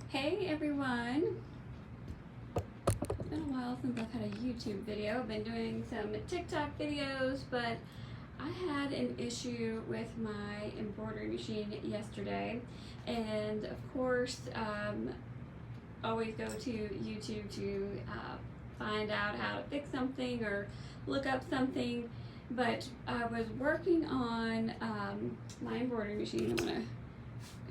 Hey everyone! It's been a while since I've had a YouTube video. I've been doing some TikTok videos, but I had an issue with my embroidery machine yesterday, and of course, always go to YouTube to find out how to fix something or look up something. But I was working on my embroidery machine.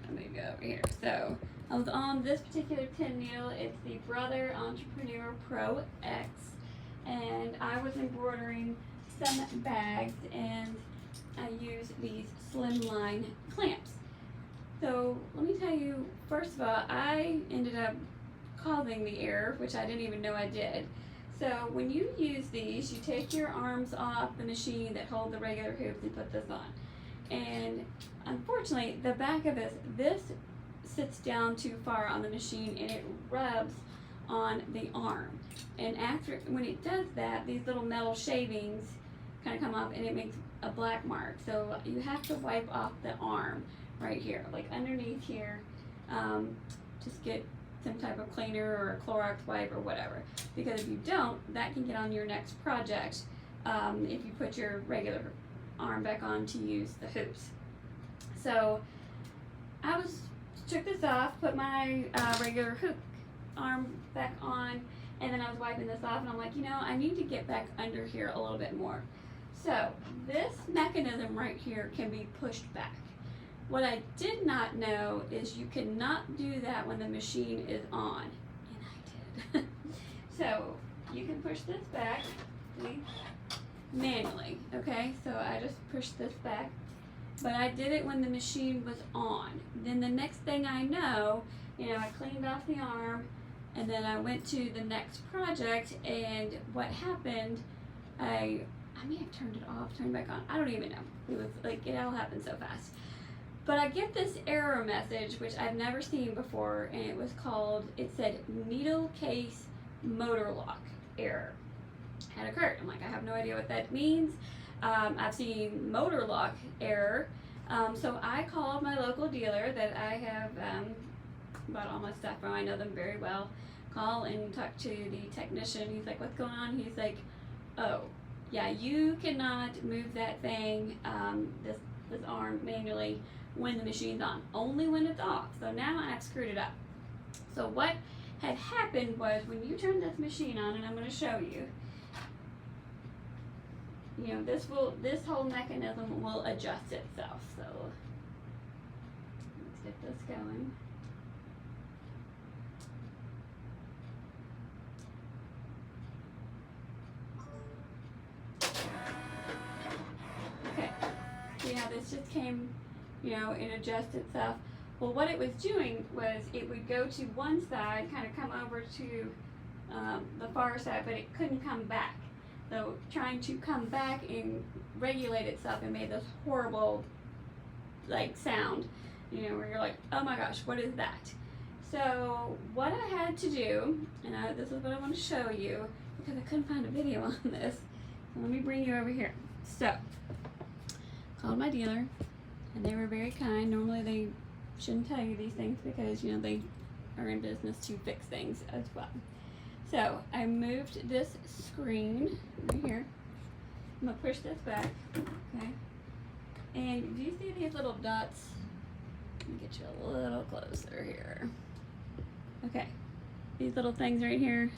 I'm gonna go over here. So I was on this particular pin needle. It's the Brother Entrepreneur Pro X, and I was embroidering some bags, and I use these slimline clamps. So let me tell you, first of all, I ended up causing the error, which I didn't even know I did. So when you use these, you take your arms off the machine that hold the regular hoops and put this on. And unfortunately, the back of this sits down too far on the machine, and it rubs on the arm. And when it does that, these little metal shavings kind of come off, and it makes a black mark. So you have to wipe off the arm right here, like underneath here. Just get some type of cleaner or a Clorox wipe or whatever, because if you don't, that can get on your next project if you put your regular arm back on to use the hoops. So I took this off, put my regular hoop arm back on, and then I was wiping this off, and I'm like, I need to get back under here a little bit more. So this mechanism right here can be pushed back. What I did not know is you cannot do that when the machine is on, and I did. So you can push this back manually, okay? So I just pushed this back, but I did it when the machine was on. Then the next thing I know, I cleaned off the arm, and then I went to the next project, and what happened, I may have turned it off, turned it back on, I don't even know. It was like, it all happened so fast. But I get this error message, which I've never seen before, and it said Needlecase motor lock error had occurred. I'm like, I have no idea what that means. I've seen motor lock error. So I called my local dealer that I have bought all my stuff from. I know them very well. Call and talk to the technician. He's like, what's going on? He's like, oh, yeah, you cannot move that thing, this arm manually when the machine's on, only when it's off. So now I've screwed it up. So what had happened was, when you turn this machine on, and I'm going to show you, this whole mechanism will adjust itself. So let's get this going. Okay, see how this just came, it adjusts itself. Well, what it was doing was it would go to one side, kind of come over to the far side, but it couldn't come back. So trying to come back and regulate itself, and made this horrible sound, where you're like, oh my gosh, what is that? So what I had to do, and this is what I want to show you, because I couldn't find a video on this. So let me bring you over here. So called my dealer, and they were very kind. Normally they shouldn't tell you these things, because they are in business to fix things as well. So I moved this screen right here. I'm gonna push this back, okay? And do you see these little dots? Let me get you a little closer here. Okay, these little things right here.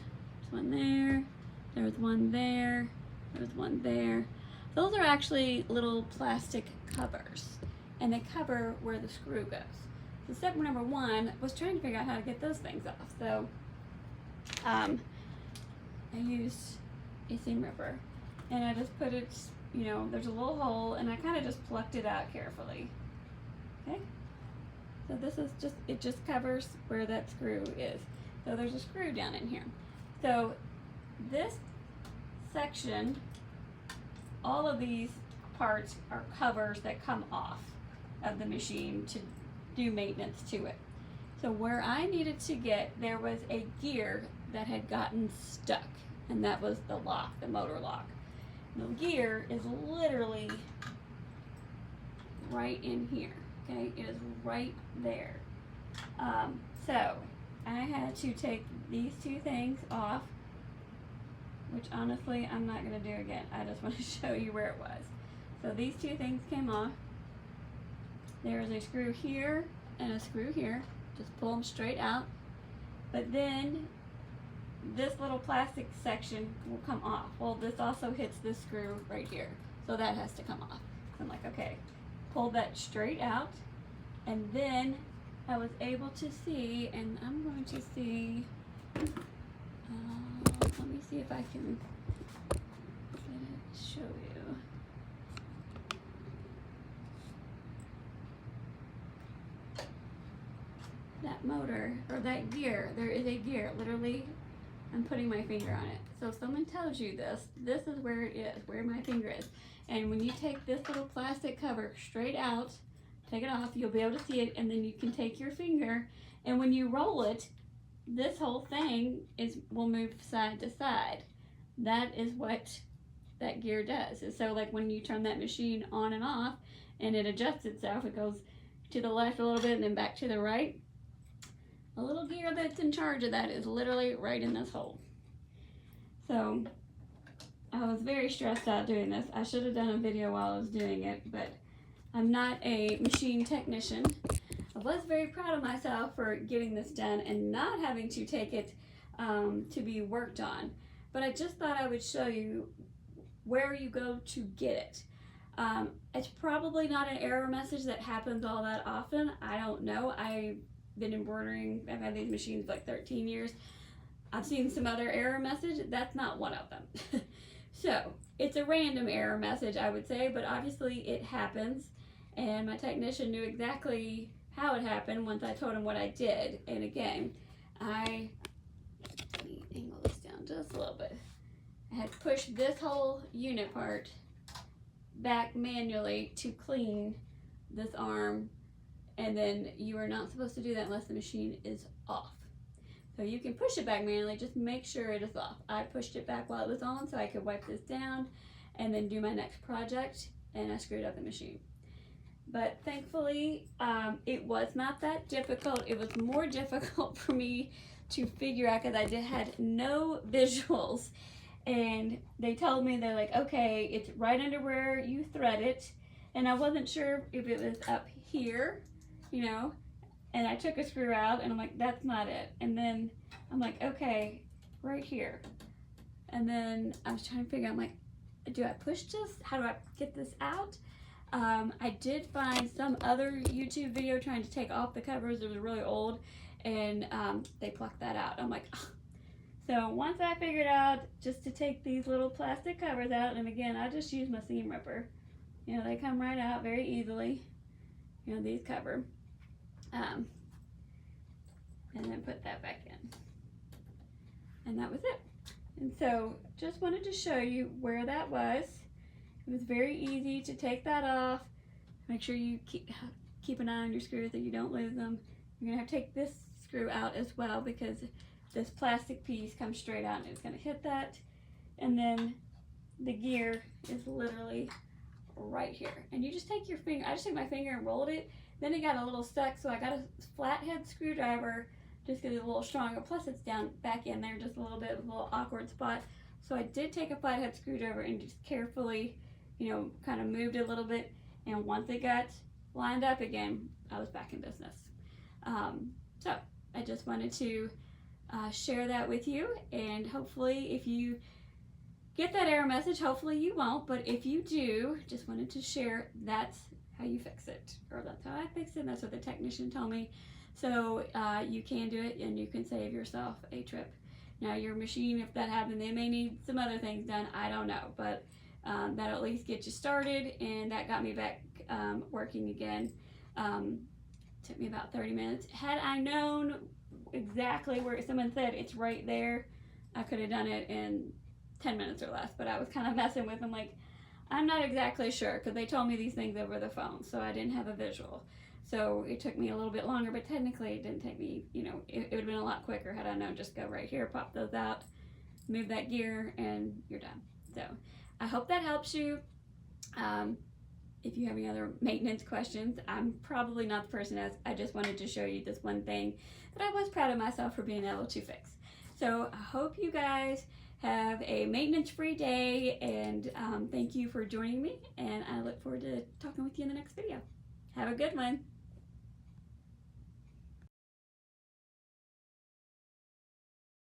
There's one there, there's one there, there's one there. Those are actually little plastic covers, and they cover where the screw goes. So step number one was trying to figure out how to get those things off. So I used a seam ripper, and I just put it, there's a little hole, and I kind of just plucked it out carefully. Okay, so it just covers where that screw is. So there's a screw down in here. So this section, all of these parts are covers that come off of the machine to do maintenance to it. So where I needed to get, there was a gear that had gotten stuck, and that was the lock, the motor lock. The gear is literally right in here, okay? It is right there. So I had to take these two things off, which honestly I'm not going to do again. I just want to show you where it was. So these two things came off. There is a screw here and a screw here. Just pull them straight out. But then this little plastic section will come off. Well, this also hits this screw right here. So that has to come off. I'm like, okay, pull that straight out. And then I was able to see, and I'm going to see, let me see if I can show you. That motor, or that gear, there is a gear, literally, I'm putting my finger on it. So if someone tells you this is where it is, where my finger is. And when you take this little plastic cover straight out, take it off, you'll be able to see it, and then you can take your finger, and when you roll it, this whole thing will move side to side. That is what that gear does. And so like when you turn that machine on and off, and it adjusts itself, it goes to the left a little bit and then back to the right. A little gear that's in charge of that is literally right in this hole. So I was very stressed out doing this. I should have done a video while I was doing it, but I'm not a machine technician. I was very proud of myself for getting this done and not having to take it to be worked on. But I just thought I would show you where you go to get it. It's probably not an error message that happens all that often. I don't know. I've been embroidering, I've had these machines for like 13 years. I've seen some other error message. That's not one of them. So it's a random error message, I would say, but obviously it happens. And my technician knew exactly how it happened once I told him what I did. And again, let me angle this down just a little bit. I had pushed this whole unit part back manually to clean this arm, and then you are not supposed to do that unless the machine is off. So you can push it back manually, just make sure it is off. I pushed it back while it was on so I could wipe this down and then do my next project, and I screwed up the machine. But thankfully, it was not that difficult. It was more difficult for me to figure out because I had no visuals. And they told me, they're like, okay, it's right under where you thread it. And I wasn't sure if it was up here, you know. And I took a screw out and I'm like, that's not it. And then I'm like, okay, right here. And then I was trying to figure out, I'm like, do I push this? How do I get this out? I did find some other YouTube video trying to take off the covers. It was really old, and they plucked that out. I'm like, ugh. So once I figured out just to take these little plastic covers out, and again, I just use my seam ripper. You know, they come right out very easily. You know, these cover. And then put that back in. And that was it. And so just wanted to show you where that was. It was very easy to take that off. Make sure you keep an eye on your screws that you don't lose them. You're gonna have to take this screw out as well because this plastic piece comes straight out and it's gonna hit that. And then the gear is literally right here. And you just take your finger, I just took my finger and rolled it. Then it got a little stuck, so I got a flathead screwdriver just because it's a little stronger. Plus it's down back in there just a little bit, a little awkward spot. So I did take a flathead screwdriver and just carefully, you know, kind of moved it a little bit. And once it got lined up again, I was back in business. So I just wanted to share that with you, and hopefully if you get that error message, hopefully you won't, but if you do, just wanted to share that's how you fix it, or that's how I fix it, and that's what the technician told me. So you can do it and you can save yourself a trip. Now your machine, if that happened, they may need some other things done, I don't know, but that'll at least get you started, and that got me back working again. Took me about 30 minutes. Had I known exactly where someone said it's right there, I could have done it in 10 minutes or less, but I was kind of messing with them, like, I'm not exactly sure, because they told me these things over the phone, so I didn't have a visual. So it took me a little bit longer, but technically it didn't take me, you know, it would have been a lot quicker had I known. Just go right here, pop those out, move that gear, and you're done. So I hope that helps you. if you have any other maintenance questions. I'm probably not the person as I just wanted to show you this one thing that I was proud of myself for being able to fix. So I hope you guys have a maintenance-free day, and thank you for joining me, and I look forward to talking with you in the next video. Have a good one.